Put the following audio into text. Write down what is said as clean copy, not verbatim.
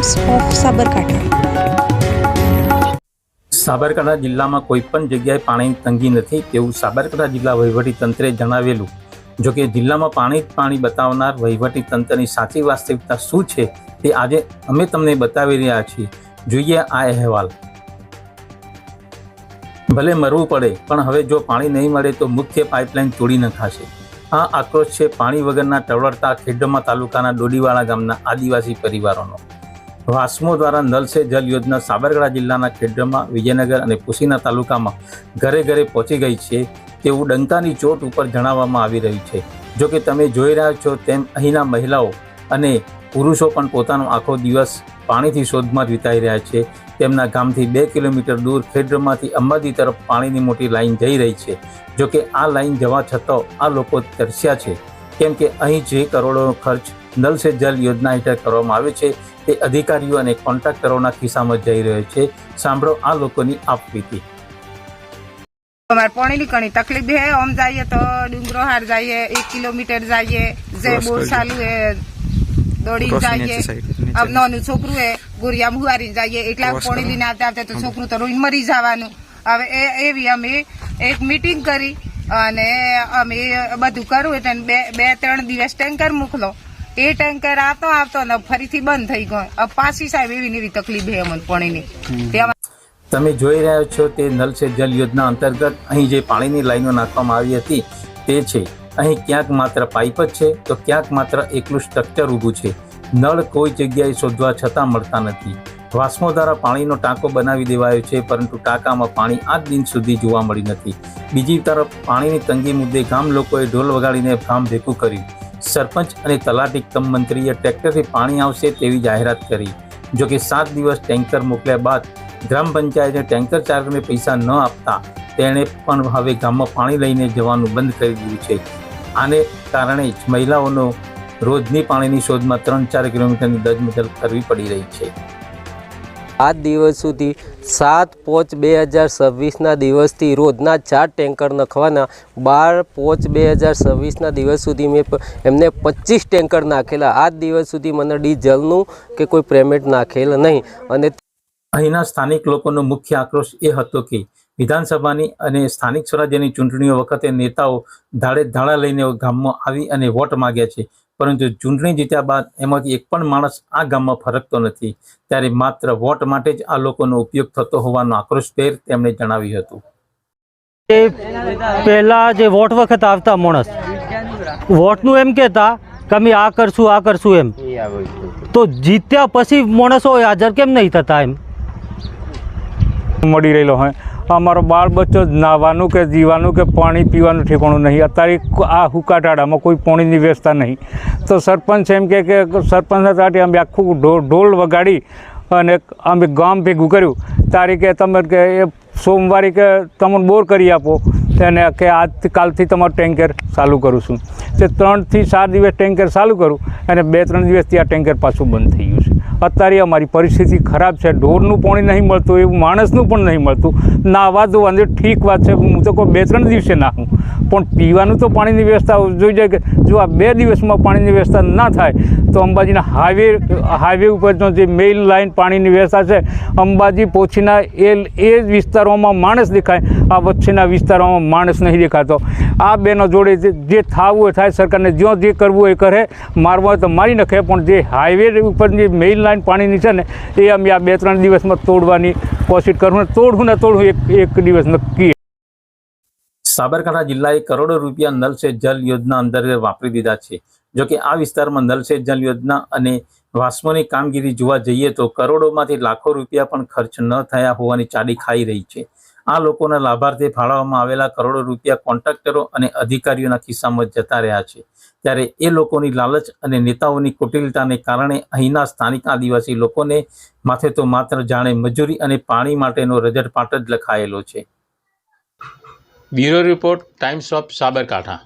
Times of Sabarkantha. Sabarkantha जिल्लामां कोईपण जग्याए पाणीनी तंगी नथी तेवुं साबरकांठा जिल्ला वहीवटीतंत्रे जणावेલું। जो कि जिल्लामां पाणी बतावनार वहीवटीतंत्रनी साची वास्तविकता शुं छे ते आजे अमे तमने बतावी रह्या छीए। जोईए आ अहेवाल। भले मरवू पड़े पण हवे जो पाणी नहीं मळे तो मुख्य पाइपलाइन तोड़ी नखाशे। आ आक्रोश छे पाणी वगરના टवळતા ખેડબ્રહ્મા તાલુકાના ડોડીવાળા ગામના આદિવાસી પરિવારોનો। વાસ્મો દ્વારા નલ સે જલ યોજના સાબરકાંઠા જિલ્લાના ખેડબ્રહ્મા, વિજયનગર અને પુસીના તાલુકામાં ઘરે ઘરે પહોંચી ગઈ છે તેવું ડંકાની ચોટ ઉપર જણાવવામાં આવી રહ્યું છે। જો કે તમે જોઈ રહ્યા છો તેમ અહીંના મહિલાઓ અને પુરુષો પણ પોતાનો આખો દિવસ પાણીથી શોધમાં વિતાઈ રહ્યા છે। તેમના ગામથી 2 કિલોમીટર દૂર ખેડબ્રહ્માથી અંબાજી તરફ પાણીની મોટી લાઈન જઈ રહી છે। જો કે આ લાઈન જવા છતાં આ લોકો તરસ્યા છે, કેમ કે અહીં જે કરોડોનો ખર્ચ નલ સે જલ યોજના હેઠળ કરવામાં આવે છે તે અધિકારીઓ અને કોન્ટ્રાક્ટરોના ખિસ્સામાં જઈ રહ્યો છે। સાંભળો આ લોકોની આપવીતી। हमारे पानी की घनी तकलीफ है। हम जाइए तो डूंगरो हार जाइए, 1 किलोमीटर जाइए, जय बोर चालू है, दौड़ी जाइए। अब नानु छोकरू है गोरिया मुहारी जाइए, एटला पानी लीने आवता आवता तो छोकरू तो रोईने मरी जवानुं। हवे एवी अमे एक मीटिंग करी अने अमे बधुं कर्युं એટલે 2-3 દિવસ ટેન્કર મોકલો। એ ટેન્કર આવતો ને ફરીથી બંધ થઈ ગયો। अब પાછી સાહેબ એવી ને એવી તકલીફ છે અમને પાણીની। તમે જોઈ રહ્યા છો તે નલ સે જલ યોજના અંતર્ગત અહીં જે પાણીની લાઈનો નાખવામાં આવી હતી તે છે। અહીં ક્યાંક માત્ર પાઇપ જ છે તો ક્યાંક માત્ર એકલું સ્ટ્રક્ચર ઊભું છે। નળ કોઈ જગ્યાએ શોધવા છતાં મળતા નથી। વાસ્મો દ્વારા પાણીનો ટાંકો બનાવી દેવાયો છે, પરંતુ ટાંકામાં પાણી આજ દિન સુધી જોવા મળી નથી। બીજી તરફ પાણીની તંગી મુદ્દે ગામ લોકોએ ઢોલ વગાડીને ગામ ભેગું કર્યું। સરપંચ અને તલાટી કમ મંત્રીએ ટ્રેક્ટરથી પાણી આવશે તેવી જાહેરાત કરી। જો કે 7 દિવસ ટેન્કર મોકલ્યા બાદ ગ્રામ પંચાયતે ટેન્કર ચાલકને પૈસા ન આપતા તેણે પણ હવે ગામમાં પાણી લઈને જવાનું બંધ કરી દીધું છે। આને કારણે જ મહિલાઓનો રોજની પાણીની શોધમાં 3-4 કિલોમીટરની દજમદલ કરવી પડી રહી છે। આ દિવસ સુધી 7/5/2026ના દિવસથી રોજના 4 ટેન્કર નખવાના। 12/5/2026ના દિવસ સુધી મેં એમને 25 ટેન્કર નાખેલા। આ દિવસ સુધી મને ડીઝલનું કે કોઈ પેમેન્ટ નાખેલ નહીં। અને અહીંના સ્થાનિક લોકોનો મુખ્ય આક્રોશ એ હતો કે વિધાનસભાની અને સ્થાનિક સ્વરાજ્યની ચૂંટણીઓ વખતે નેતાઓ ધાડે ધાડા લઈને ગામમાં આવી અને વોટ માગ્યા છે, પરંતુ ચૂંટણી જીત્યા બાદ એમાંથી એક પણ માણસ આ ગામમાં ફરકતો નથી। ત્યારે માત્ર વોટ માટે જ આ લોકોનો ઉપયોગ થતો હોવાનો આક્રોશભેર તેમણે જણાવ્યું હતું। પહેલા જે વોટ વખત આવતા માણસ વોટનું એમ કહેતા કે અમે આ કરશું એમ, તો જીત્યા પછી માણસો હાજર કેમ નહીં થતા એમ મળી રહેલો હોય। અમારો બાળ બચ્ચો નાહવાનું કે જીવાનું કે પાણી પીવાનું ઠેકાણું નહીં। અત્યારે આ હુકાટાડામાં કોઈ પાણીની વ્યવસ્થા નહીં। તો સરપંચ એમ કે સરપંચના તાટી અમે આખું ઢોલ વગાડી અને અમે ગામ ભેગું કર્યું। તારીખે તમે કે એ સોમવારે કે તમને બોર કરી આપો અને કે આજકાલથી તમારું ટેન્કર ચાલુ કરું છું। તે 3 થી 4 દિવસ ટેન્કર ચાલુ કરું અને 2-3 દિવસથી આ ટેન્કર પાછું બંધ થઈ ગયું છે। અત્યારે અમારી પરિસ્થિતિ ખરાબ છે। ઢોરનું પાણી નહીં મળતું, એવું માણસનું પણ નહીં મળતું। નાહવા ધોવાનું ઠીક વાત છે, હું તો કોઈ 2-3 દિવસે નાહું, પણ પીવાનું તો પાણીની વ્યવસ્થા જોઈ જાય। કે જો આ 2 દિવસમાં પાણીની વ્યવસ્થા ના થાય તો અંબાજીના હાઈવે ઉપરનો જે મેઇન લાઇન પાણીની વ્યવસ્થા છે અંબાજી પોછીના એ વિસ્તારોમાં માણસ દેખાય, આ વચ્ચેના વિસ્તારોમાં માણસ નહીં દેખાતો। આ બેનો જોડે જે થવું હોય થાય, સરકારને જ્યાં જે કરવું હોય એ કરે, મારવા હોય તો મારી નાખે, પણ જે હાઈવે ઉપરની મેઇન લાઇન પાણીની છે ને એ અમે આ 2-3 દિવસમાં તોડવાની કોશિશ કરું। તોડું એક દિવસ નક્કી। સાબરકાંઠા જિલ્લાએ કરોડો રૂપિયા નલ સે જલ યોજના અંતર્ગત વાપરી દીધા છે। જો કે આ વિસ્તારમાં નલ સે જલ યોજના અને વાસ્મોની કામગીરી જોવા જઈએ તો કરોડોમાંથી લાખો રૂપિયા પણ ખર્ચ ન થયા હોવાની ચાડી ખાઈ રહી છે। આ લોકોના લાભાર્થે ફાળવવામાં આવેલા કરોડો રૂપિયા કોન્ટ્રાક્ટરો અને અધિકારીઓના ખિસ્સામાં જતા રહ્યા છે। ત્યારે એ લોકોની લાલચ અને નેતાઓની કુટિલતાને કારણે અહીંના સ્થાનિક આદિવાસી લોકોને માથે તો માત્ર જાણે મજૂરી અને પાણી માટેનો રજટપાટ જ લખાયેલો છે। Bureau report, times of Sabarkantha.